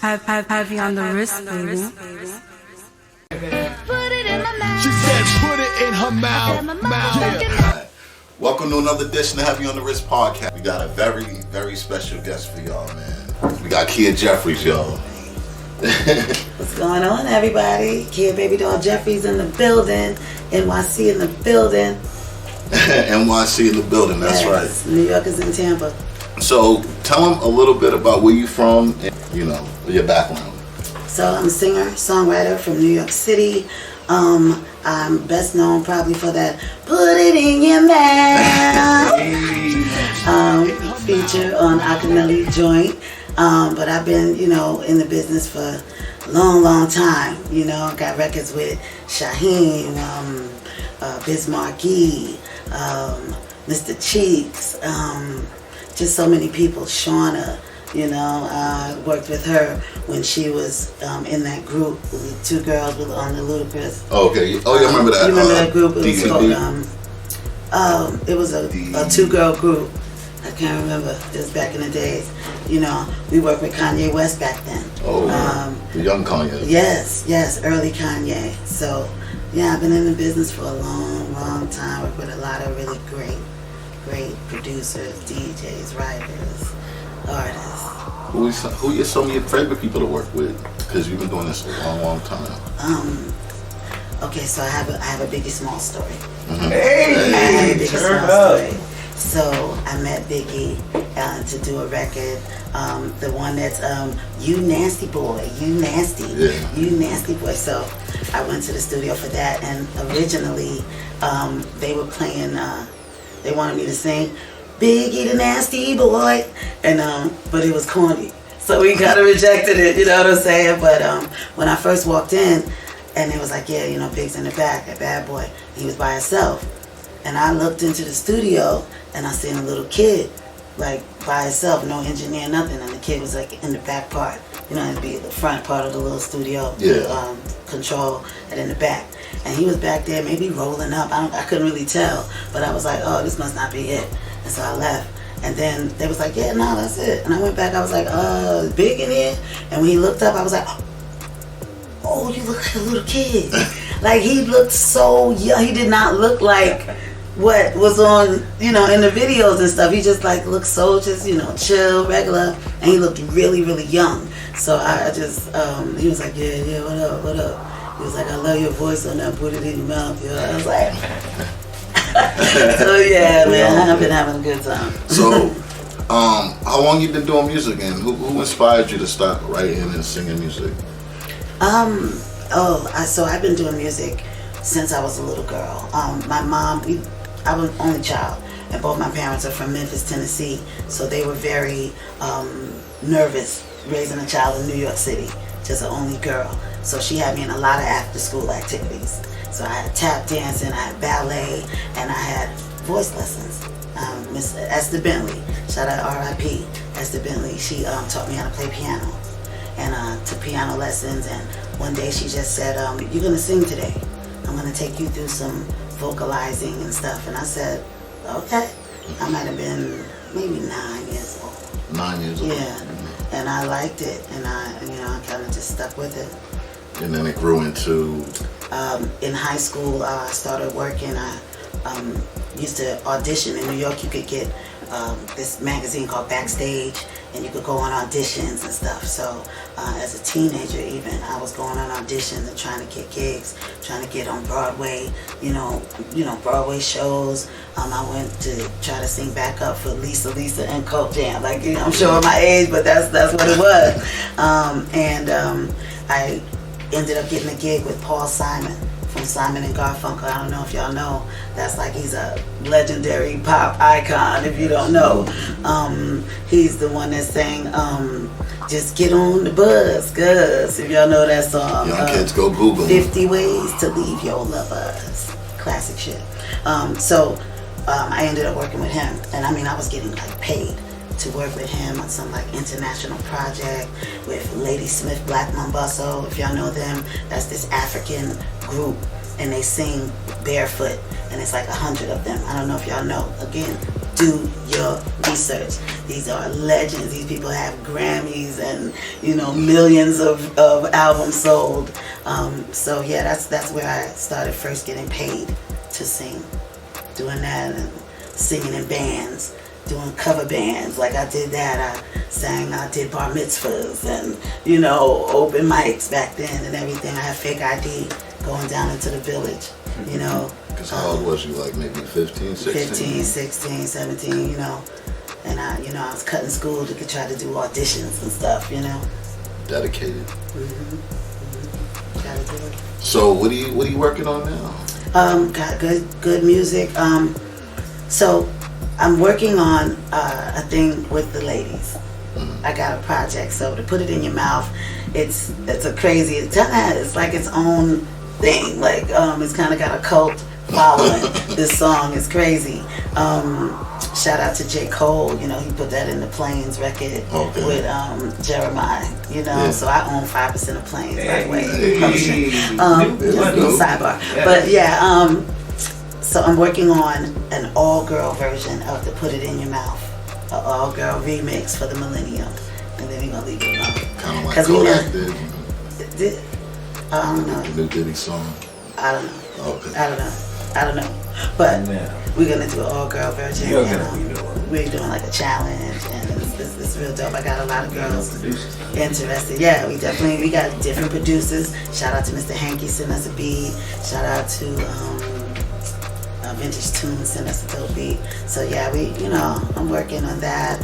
Have you on the wrist, baby? She said, put it in her mouth. Right. Welcome to another edition of Have You on the Wrist podcast. We got a very, very special guest for y'all, man. We got Kia Jeffries, y'all. What's going on, everybody? Kia Baby Doll Jeffries in the building. NYC in the building. NYC in the building, that's yes, right. New York is in Tampa. So tell them a little bit about where you from and, your background. So I'm a singer, songwriter from New York City. I'm best known probably for that "Put It in Your Mouth" feature on Akinelli Joint. But I've been, in the business for a long, long time. Got records with Shaheem, Biz Markie, Mr. Cheeks, just so many people. Shauna, worked with her when she was in that group, the two girls on the Ludacris. Oh, okay. Oh, you remember that? You remember that group? It was DVD? called, it was a two-girl group. I can't remember. It was back in the days. We worked with Kanye West back then. Oh, the young Kanye. Yes, early Kanye. So, yeah, I've been in the business for a long, long time. Worked with a lot of really great producers, DJs, writers, artists. Who are some of your favorite people to work with? Because you've been doing this a long, long time. Okay, so I have a Biggie Small story. Mm-hmm. Hey, story. So I met Biggie to do a record, the one that's You Nasty Boy, You Nasty, yeah. You Nasty Boy. So I went to the studio for that, and originally they were playing, they wanted me to sing Biggie the Nasty Boy, and but it was corny, so we kind of rejected it, you know what I'm saying? But when I first walked in, and it was like, yeah, Big's in the back, that bad boy, he was by himself, and I looked into the studio, and I seen a little kid, like by himself, no engineer, nothing, and the kid was like in the back part, it'd be the front part of the little studio, yeah. Control, and in the back. And he was back there, maybe rolling up. I couldn't really tell, but I was like, oh, this must not be it. And so I left. And then they was like, yeah, no, that's it. And I went back, I was like, Big in here? And when he looked up, I was like, oh, you look like a little kid. Like, he looked so young. He did not look like what was on, in the videos and stuff. He just looked so chill, regular. And he looked really, really young. So I just, he was like, yeah, what up? He was like, I love your voice on that, put it in your mouth. I was like, so yeah, man, I've been having a good time. So, how long you been doing music, and who inspired you to start writing and singing music? So I've been doing music since I was a little girl. My mom, I was an only child, and both my parents are from Memphis, Tennessee, so they were very nervous raising a child in New York City, just an only girl. So she had me in a lot of after-school activities. So I had tap dancing, I had ballet, and I had voice lessons. Miss Esther Bentley, shout out R.I.P. Esther Bentley, she taught me how to play piano, and took piano lessons. And one day she just said, you're gonna sing today. I'm gonna take you through some vocalizing and stuff. And I said, okay. I might have been maybe 9 years old. 9 years old. Yeah, mm-hmm. And I liked it, and I kind of just stuck with it. And then it grew into... in high school, I started working. I used to audition in New York. You could get this magazine called Backstage, and you could go on auditions and stuff. So as a teenager even, I was going on auditions and trying to get gigs, trying to get on Broadway, Broadway shows. I went to try to sing backup for Lisa and Coke Jam. I'm showing my age, but that's what it was. I ended up getting a gig with Paul Simon from Simon and Garfunkel. I don't know if y'all know. He's a legendary pop icon, if you don't know. He's the one that sang Just Get On the Bus, cuz, if y'all know that song. Young kids go Google 50 Ways to Leave Your Lovers. Classic shit. So I ended up working with him, and I was getting paid to work with him on some international project with Lady Smith Black Mambazo. If y'all know them, that's this African group, and they sing barefoot, and it's 100 of them. I don't know if y'all know. Again, do your research. These are legends. These people have Grammys and millions of albums sold. So yeah, that's where I started first getting paid to sing, doing that and singing in bands, doing cover bands. Like I did that. I did bar mitzvahs and open mics back then and everything. I had fake ID going down into the village. Because how old was you? Like maybe 15, 16? 15, 16, 17, And I was cutting school to try to do auditions and stuff, Dedicated. Gotta do it. So what are you working on now? Got good music. So I'm working on a thing with the ladies. I got a project. So to put it in your mouth, it's a crazy. It's like its own thing. Like it's kind of got a cult following. This song is crazy. Shout out to J. Cole. He put that in the Plains record with Jeremiah. So I own 5% of Plains, by the way. Publishing. Just a little sidebar. Yeah. But yeah. So I'm working on an all-girl version of the Put It in Your Mouth, an all-girl remix for the millennium, and then we're gonna leave it alone. Kind of like Kodak did. I don't know. The new Diddy song. I don't know. Okay. I don't know. But we're gonna do an all-girl version. We're doing like a challenge, and it's real dope. I got a lot of girls interested. Yeah, we got different producers. Shout out to Mr. Hanky, sent us a beat. Shout out to Vintage Tunes, sent us a dope beat. So yeah, I'm working on that.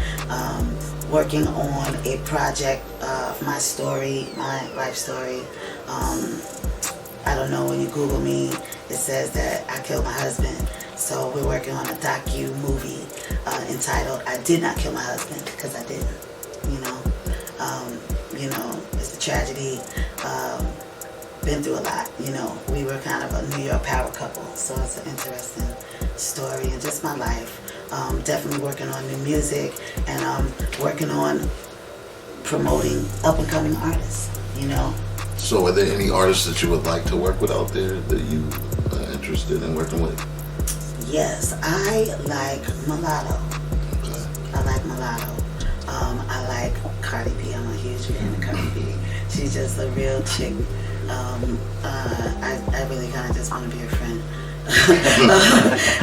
Working on a project of my story, my life story. I don't know, when you Google me, it says that I killed my husband. So we're working on a docu-movie entitled I Did Not Kill My Husband, because I didn't. It's a tragedy. Been through a lot. We were kind of a New York power couple. So it's an interesting story and just my life. Definitely working on new music and working on promoting up-and-coming artists, So are there any artists that you would like to work with out there that you are interested in working with? Yes, I like Mulatto. Okay. I like Mulatto. I like Cardi B. I'm a huge fan of Cardi B. She's just a real chick. I really kind of just want to be her friend.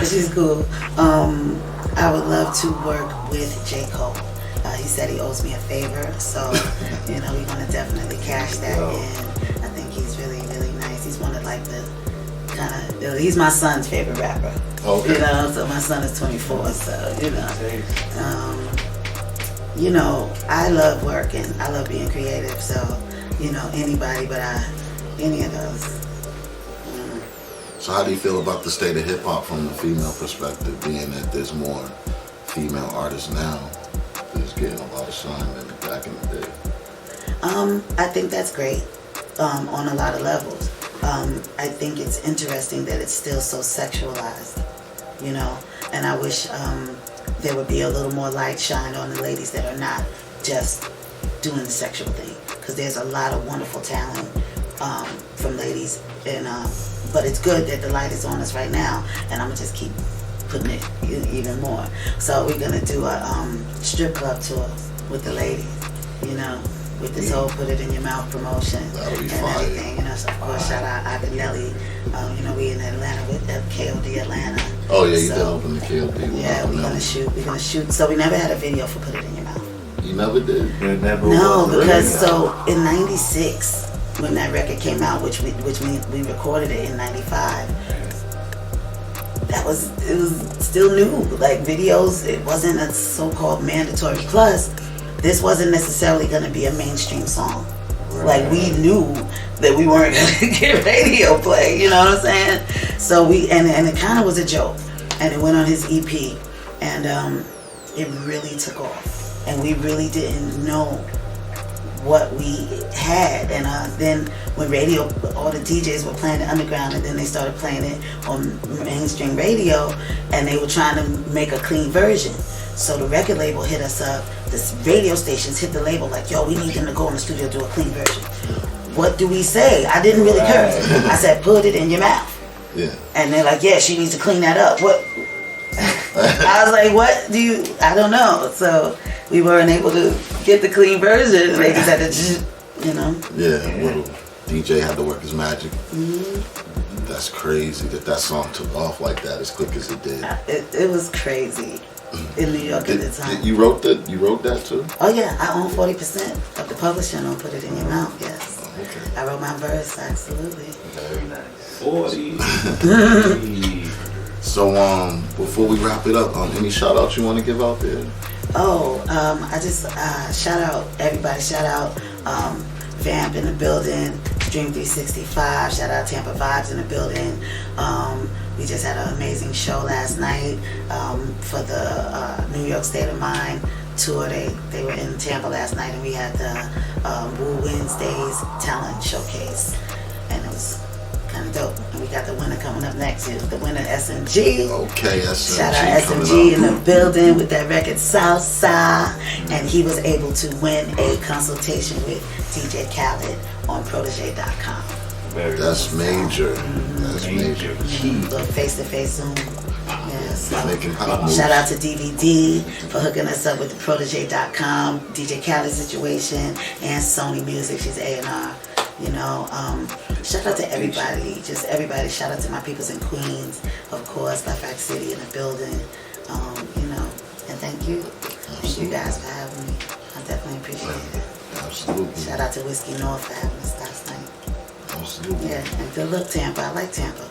She's cool. I would love to work with J. Cole. He said he owes me a favor, so we're gonna definitely cash that in. I think he's really, really nice. He's one of like the kind of, he's my son's favorite rapper. Okay. So my son is 24, so I love working. I love being creative. So anybody, but any of those. So how do you feel about the state of hip hop from the female perspective, being that there's more female artists now that's getting a lot of shine than back in the day? I think that's great on a lot of levels. I think it's interesting that it's still so sexualized, and I wish there would be a little more light shined on the ladies that are not just doing the sexual thing, because there's a lot of wonderful talent from ladies, and but it's good that the light is on us right now, and I'm gonna just keep putting it even more. So we're gonna do a strip club tour with the ladies, with this whole Put It in Your Mouth promotion and fire. everything. So of course, shout out Akinelli. We in Atlanta with KOD Atlanta. Oh yeah, you did open the KOD. Yeah, we're gonna shoot. So we never had a video for Put It in Your Mouth. You never did? No, because so in '96 when that record came out, which we recorded it in '95. It was still new. Like videos, it wasn't a so-called mandatory. Plus, this wasn't necessarily going to be a mainstream song. Right. Like we knew that we weren't going to get radio play. You know what I'm saying? So and it kind of was a joke, and it went on his EP, and it really took off, and we really didn't know what we had. And then when radio, all the DJs were playing it underground, and then they started playing it on mainstream radio, and they were trying to make a clean version. So the record label hit us up, the radio stations hit the label like, yo, we need them to go in the studio do a clean version. What do we say? I didn't really curse. I said, put it in your mouth. Yeah. And they're like, yeah, she needs to clean that up. What? I was like, what do you, I don't know. So we weren't able to get the clean version. They just had to, you know. Yeah, little DJ had to work his magic. That's crazy that song took off like that as quick as it did. It was crazy in New York at the time. You wrote that too? Oh yeah, I own 40% of the publishing on Put It In Your Mouth, yes. Oh, okay. I wrote my verse, absolutely. Very nice. 40. So before we wrap it up, any shout outs you want to give out there? Oh, I just shout out everybody. Shout out Vamp in the building, Dream 365. Shout out Tampa Vibes in the building. We just had an amazing show last night for the New York State of Mind tour. They were in Tampa last night, and we had the Woo Wednesdays talent showcase, and it was kind of dope. And we got the winner coming up next year. The winner, SMG. Okay, SMG. Shout out SMG in the building with that record Southside, and he was able to win a consultation with DJ Khaled on Protege.com. That's major. That's major. Look, face-to-face Zoom. Yeah, so Making hot moves. shout out to DVD for hooking us up with the Protege.com, DJ Khaled situation, and Sony Music. She's A&R. You know, shout out to everybody, just everybody. Shout out to my peoples in Queens, of course, by Fact City in the building. You know, and thank you. Thank you guys for having me. I definitely appreciate it. Absolutely. Shout out to Whiskey North for having us last night. Absolutely. Yeah, and good luck, Tampa. I like Tampa.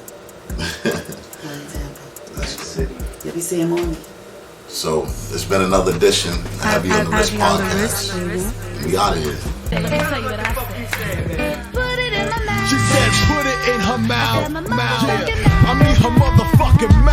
I like Tampa. That's City. You'll be seeing more of me. So it's been another edition of Heavy on the Wrist Heavy on the Wrist, podcast. baby. We out of here. Let me tell you what I said. Put it in my mouth. She said, put it in her mouth. Yeah. I mean her motherfucking mouth.